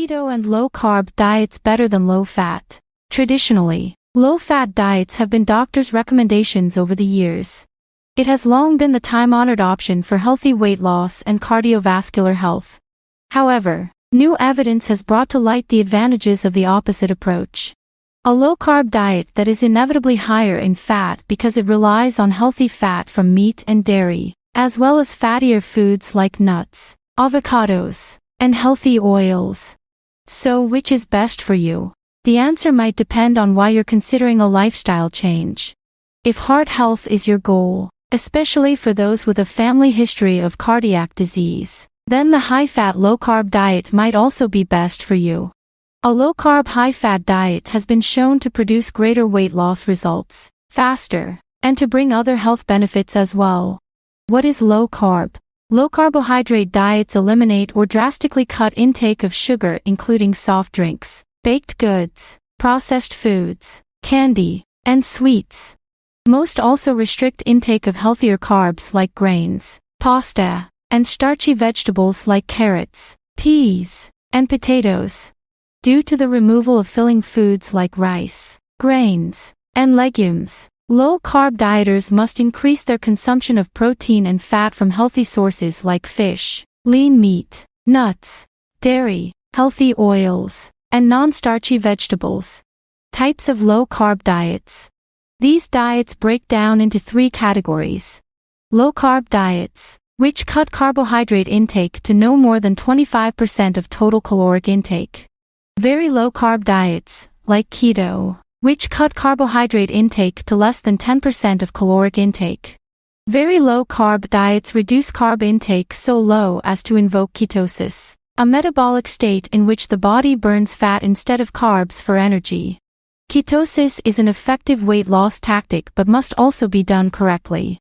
keto and low-carb diets better than low-fat? Traditionally, low-fat diets have been doctors' recommendations over the years. It has long been the time-honored option for healthy weight loss and cardiovascular health. However, new evidence has brought to light the advantages of the opposite approach. A low-carb diet that is inevitably higher in fat because it relies on healthy fat from meat and dairy, as well as fattier foods like nuts, avocados, and healthy oils. So which is best for you? The answer might depend on why you're considering a lifestyle change. If heart health is your goal, especially for those with a family history of cardiac disease, then the high-fat low-carb diet might also be best for you. A low-carb high-fat diet has been shown to produce greater weight loss results, faster, and to bring other health benefits as well. What is low-carb? Low-carbohydrate diets eliminate or drastically cut intake of sugar, including soft drinks, baked goods, processed foods, candy, and sweets. Most also restrict intake of healthier carbs like grains, pasta, and starchy vegetables like carrots, peas, and potatoes. Due to the removal of filling foods like rice, grains, and legumes, low-carb dieters must increase their consumption of protein and fat from healthy sources like fish, lean meat, nuts, dairy, healthy oils, and non-starchy vegetables. Types of low-carb diets. These diets break down into 3 categories. Low-carb diets, which cut carbohydrate intake to no more than 25% of total caloric intake. Very low-carb diets, like keto, which cut carbohydrate intake to less than 10% of caloric intake. Very low-carb diets reduce carb intake so low as to invoke ketosis, a metabolic state in which the body burns fat instead of carbs for energy. Ketosis is an effective weight loss tactic but must also be done correctly.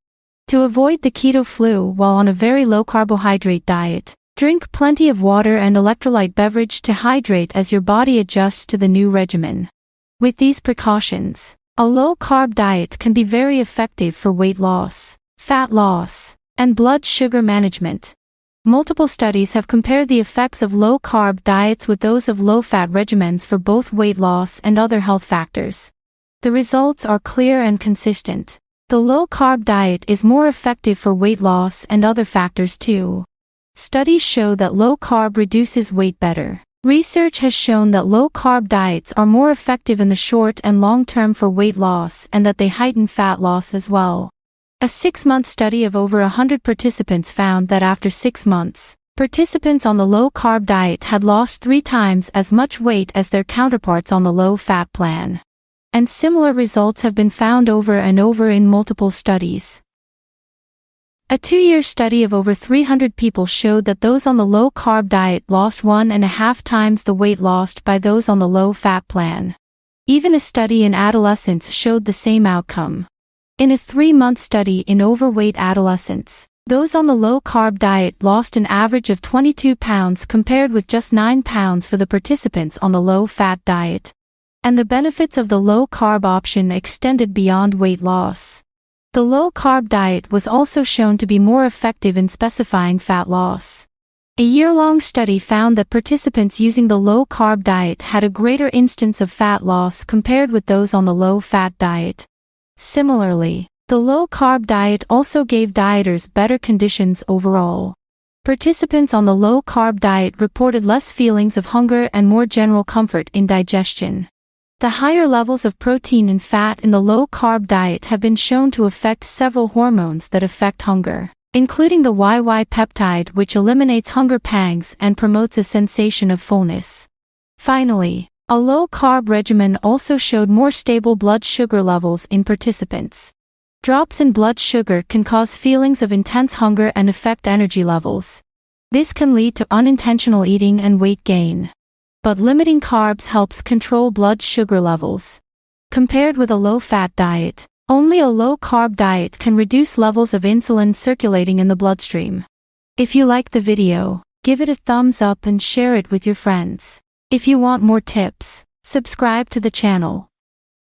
To avoid the keto flu while on a very low-carbohydrate diet, drink plenty of water and electrolyte beverage to hydrate as your body adjusts to the new regimen. With these precautions, a low-carb diet can be very effective for weight loss, fat loss, and blood sugar management. Multiple studies have compared the effects of low-carb diets with those of low-fat regimens for both weight loss and other health factors. The results are clear and consistent. The low-carb diet is more effective for weight loss and other factors too. Studies show that low-carb reduces weight better. Research has shown that low-carb diets are more effective in the short and long term for weight loss and that they heighten fat loss as well. A 6-month study of over 100 participants found that after 6 months, participants on the low-carb diet had lost 3 times as much weight as their counterparts on the low-fat plan. And similar results have been found over and over in multiple studies. A 2-year study of over 300 people showed that those on the low-carb diet lost 1.5 times the weight lost by those on the low-fat plan. Even a study in adolescents showed the same outcome. In a 3-month study in overweight adolescents, those on the low-carb diet lost an average of 22 pounds compared with just 9 pounds for the participants on the low-fat diet. And the benefits of the low-carb option extended beyond weight loss. The low-carb diet was also shown to be more effective in specifying fat loss. A year-long study found that participants using the low-carb diet had a greater instance of fat loss compared with those on the low-fat diet. Similarly, the low-carb diet also gave dieters better conditions overall. Participants on the low-carb diet reported less feelings of hunger and more general comfort in digestion. The higher levels of protein and fat in the low-carb diet have been shown to affect several hormones that affect hunger, including the YY peptide, which eliminates hunger pangs and promotes a sensation of fullness. Finally, a low-carb regimen also showed more stable blood sugar levels in participants. Drops in blood sugar can cause feelings of intense hunger and affect energy levels. This can lead to unintentional eating and weight gain. But limiting carbs helps control blood sugar levels. Compared with a low-fat diet, only a low-carb diet can reduce levels of insulin circulating in the bloodstream. If you like the video, give it a thumbs up and share it with your friends. If you want more tips, subscribe to the channel.